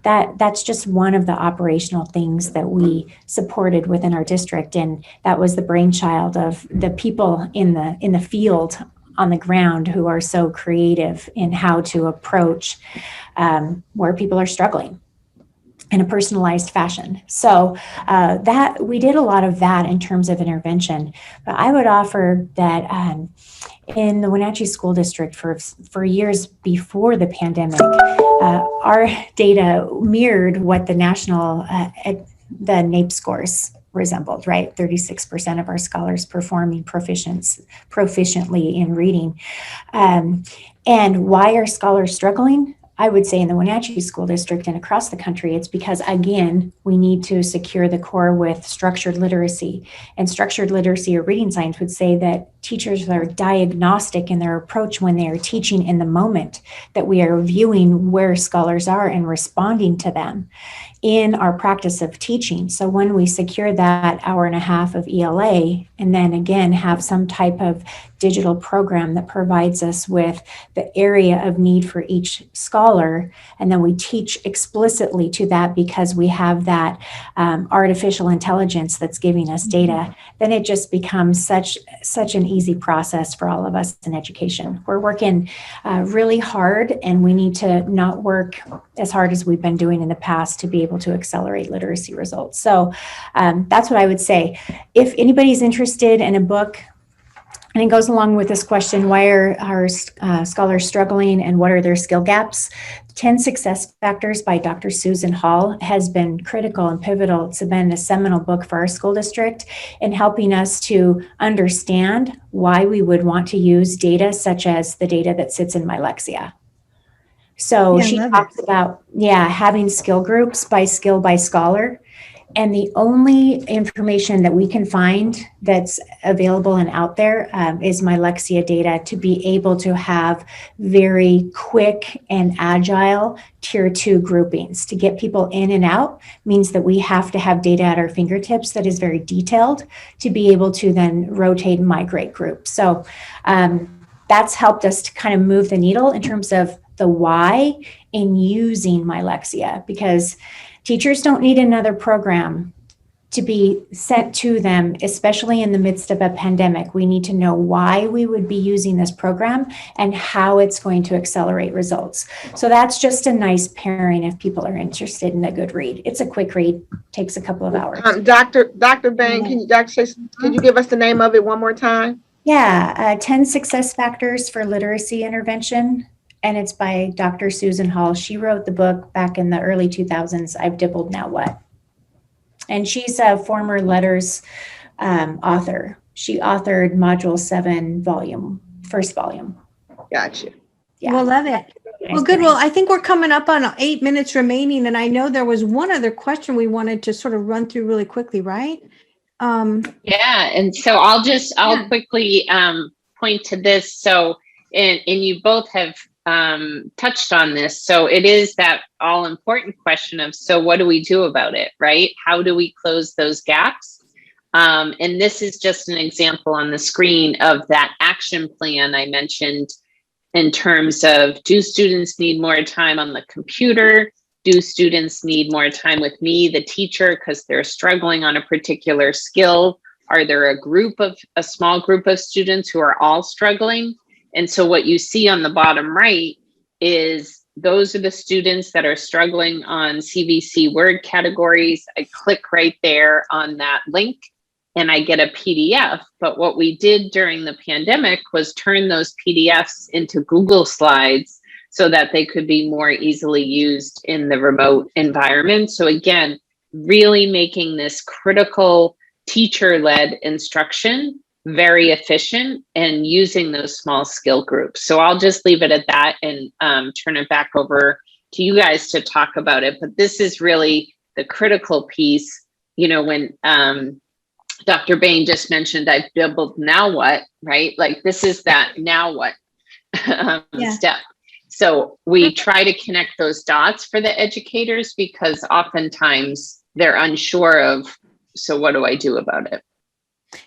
that's just one of the operational things that we supported within our district, and that was the brainchild of the people in the field on the ground who are so creative in how to approach where people are struggling in a personalized fashion. So that we did a lot of that in terms of intervention. But I would offer that in the Wenatchee School District for years before the pandemic, our data mirrored what the national, the NAEP scores resembled, right? 36% of our scholars performing proficiently in reading. And why are scholars struggling? I would say in the Wenatchee School District and across the country, it's because, again, we need to secure the core with structured literacy. And structured literacy or reading science would say that teachers are diagnostic in their approach when they are teaching in the moment, that we are viewing where scholars are and responding to them in our practice of teaching. So when we secure that hour and a half of ELA, and then again have some type of digital program that provides us with the area of need for each scholar, and then we teach explicitly to that because we have that artificial intelligence that's giving us data, then it just becomes such an easy process for all of us in education. We're working really hard, and we need to not work as hard as we've been doing in the past to be able to accelerate literacy results. So that's what I would say. If anybody's interested in a book, and it goes along with this question, why are our scholars struggling and what are their skill gaps? 10 Success Factors by Dr. Susan Hall has been critical and pivotal. It's been a seminal book for our school district in helping us to understand why we would want to use data such as the data that sits in my Lexia. So she talks about, having skill groups by skill by scholar. And the only information that we can find that's available and out there is my Lexia data to be able to have very quick and agile tier 2 groupings. To get people in and out means that we have to have data at our fingertips that is very detailed to be able to then rotate and migrate groups. So that's helped us to kind of move the needle in terms of the why in using my Lexia, because teachers don't need another program to be sent to them, especially in the midst of a pandemic. We need to know why we would be using this program and how it's going to accelerate results. So that's just a nice pairing if people are interested in a good read. It's a quick read, takes a couple of hours. Dr. Bain, can you give us the name of it one more time? Yeah, 10 Success Factors for Literacy Intervention. And it's by Dr. Susan Hall. She wrote the book back in the early 2000s. I've dibbled, now what? And she's a former letters author. She authored Module 7 first volume. Gotcha. Yeah. We'll love it. Well, good. Well, I think we're coming up on 8 minutes remaining. And I know there was one other question we wanted to sort of run through really quickly, right? Yeah. And so I'll quickly point to this. So, and you both have touched on this. So it is that all important question of, so what do we do about it, right? How do we close those gaps? And this is just an example on the screen of that action plan I mentioned in terms of, do students need more time on the computer? Do students need more time with me, the teacher, because they're struggling on a particular skill? Are there a small group of students who are all struggling? And so what you see on the bottom right is those are the students that are struggling on CVC word categories. I click right there on that link and I get a PDF. But what we did during the pandemic was turn those PDFs into Google Slides so that they could be more easily used in the remote environment. So again, really making this critical teacher-led instruction very efficient and using those small skill groups. So I'll just leave it at that and turn it back over to you guys to talk about it. But this is really the critical piece. You know, when Dr. Bain just mentioned, I've doubled, now what, right? Like this is that now what step. So we try to connect those dots for the educators because oftentimes they're unsure of, so what do I do about it?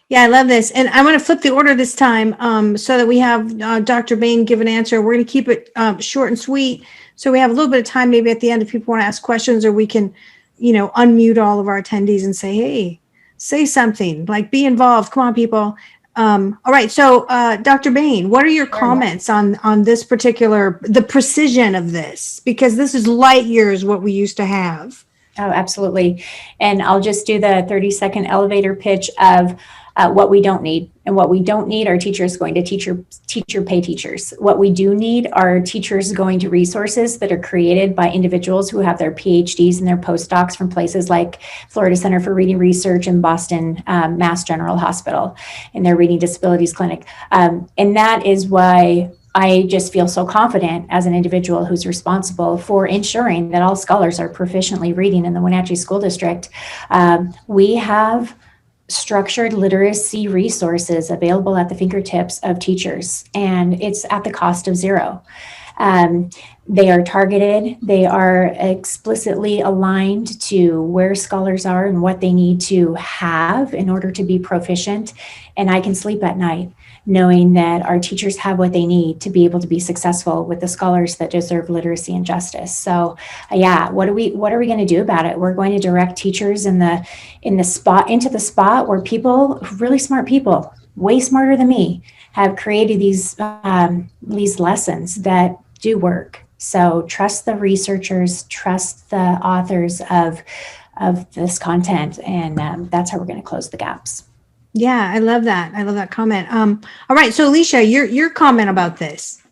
Yeah, I love this. And I want to flip the order this time so that we have Dr. Bain give an answer. We're going to keep it short and sweet. So we have a little bit of time maybe at the end if people want to ask questions, or we can, unmute all of our attendees and say, hey, say something, like be involved. Come on, people. All right. So Dr. Bain, what are your comments on this the precision of this? Because this is light years what we used to have. Oh, absolutely. And I'll just do the 30-second elevator pitch of what we don't need. And what we don't need are teachers going to teacher pay teachers. What we do need are teachers going to resources that are created by individuals who have their PhDs and their postdocs from places like Florida Center for Reading Research and Boston Mass General Hospital in their Reading Disabilities Clinic. And that is why I just feel so confident as an individual who's responsible for ensuring that all scholars are proficiently reading in the Wenatchee School District. We have structured literacy resources available at the fingertips of teachers, and it's at the cost of zero. They are targeted, they are explicitly aligned to where scholars are and what they need to have in order to be proficient. And I can sleep at night knowing that our teachers have what they need to be able to be successful with the scholars that deserve literacy and justice. So what are we going to do about it? We're going to direct teachers into the spot where people, really smart people, way smarter than me, have created these lessons that do work. So trust the researchers, trust the authors of this content, and that's how we're going to close the gaps. Yeah, I love that. I love that comment. All right, so Alesia, your comment about this.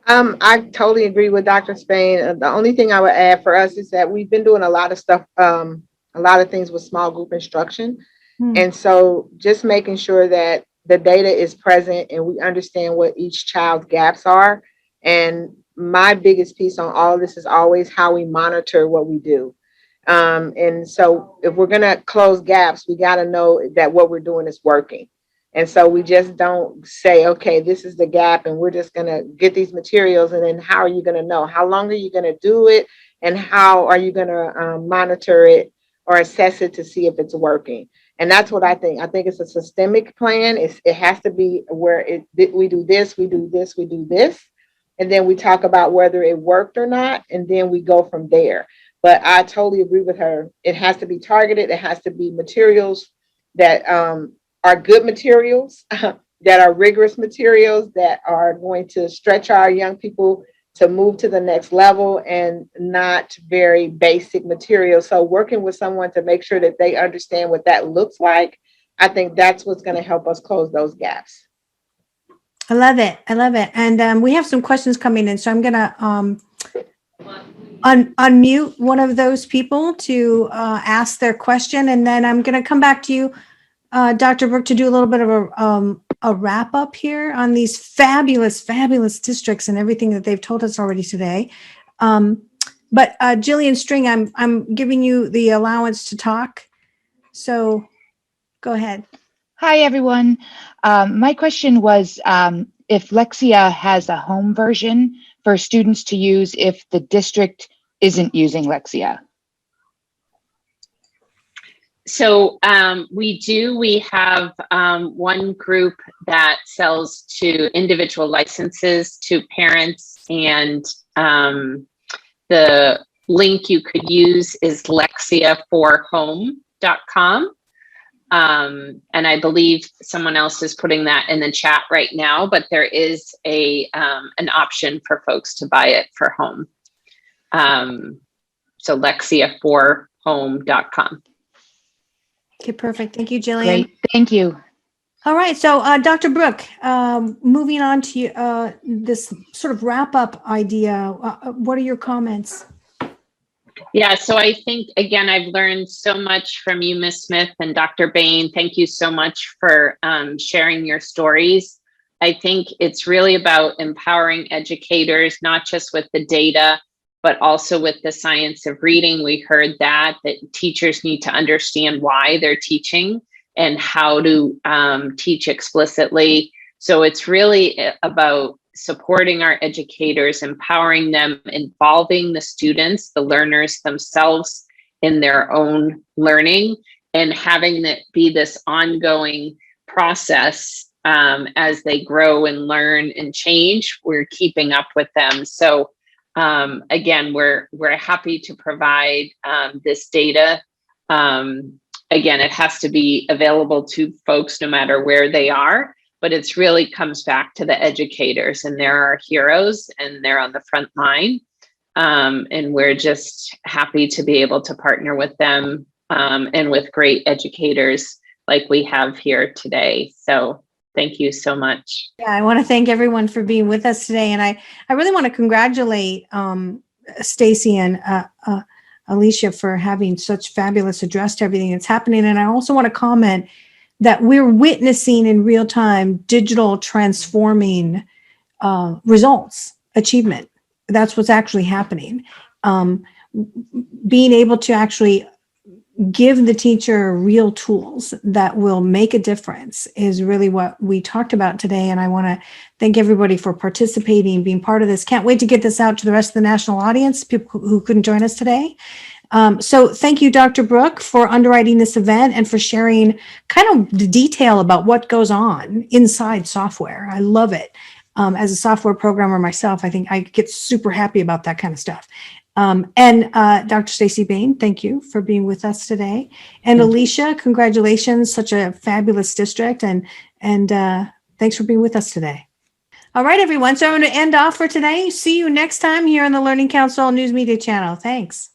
I totally agree with Dr. Spain. The only thing I would add for us is that we've been doing a lot of stuff, a lot of things with small group instruction. And so just making sure that the data is present and we understand what each child's gaps are. And my biggest piece on all of this is always how we monitor what we do. And so if we're going to close gaps, we got to know that what we're doing is working. And so we just don't say, okay, this is the gap and we're just going to get these materials. And then how are you going to know? How long are you going to do it? And how are you going to monitor it or assess it to see if it's working? And that's what I think. I think it's a systemic plan. It has to be where we do this, we do this, we do this. And then we talk about whether it worked or not. And then we go from there. But I totally agree with her. It has to be targeted. It has to be materials that are good materials, that are rigorous materials, that are going to stretch our young people to move to the next level, and not very basic materials. So working with someone to make sure that they understand what that looks like, I think that's what's going to help us close those gaps. I love it. I love it. And we have some questions coming in. So I'm going to unmute one of those people to ask their question. And then I'm going to come back to you, Dr. Brooke, to do a little bit of a wrap up here on these fabulous, fabulous districts and everything that they've told us already today. But Jillian String, I'm giving you the allowance to talk. So go ahead. Hi, everyone. My question was if Lexia has a home version for students to use if the district isn't using Lexia. So we have one group that sells to individual licenses to parents, and the link you could use is lexiaforhome.com. And I believe someone else is putting that in the chat right now, but there is an option for folks to buy it for home. So lexiaforhome.com. Okay, perfect. Thank you, Jillian. Great, thank you. All right, so Dr. Brooke, moving on to this sort of wrap-up idea, what are your comments? Yeah, so I think, again, I've learned so much from you, Ms. Smith and Dr. Bain. Thank you so much for sharing your stories. I think it's really about empowering educators, not just with the data, but also with the science of reading. We heard that teachers need to understand why they're teaching and how to teach explicitly. So it's really about supporting our educators, empowering them, involving the students, the learners themselves in their own learning, and having it be this ongoing process as they grow and learn and change. We're keeping up with them. So again, we're happy to provide this data. Again, it has to be available to folks no matter where they are, but it's really comes back to the educators, and they're our heroes and they're on the front line. And we're just happy to be able to partner with them and with great educators like we have here today. So thank you so much. Yeah, I want to thank everyone for being with us today. And I really want to congratulate Staci and Alesia for having such fabulous address to everything that's happening. And I also want to comment that we're witnessing in real time digital transforming results, achievement. That's what's actually happening. Being able to actually give the teacher real tools that will make a difference is really what we talked about today. And I want to thank everybody for participating, being part of this. Can't wait to get this out to the rest of the national audience, people who couldn't join us today. So thank you, Dr. Brooke, for underwriting this event and for sharing kind of the detail about what goes on inside software. I love it. As a software programmer myself, I think I get super happy about that kind of stuff. And Dr. Staci Bain, thank you for being with us today. And Alesia, congratulations, such a fabulous district. And thanks for being with us today. All right, everyone. So I'm going to end off for today. See you next time here on the Learning Counsel News Media channel. Thanks.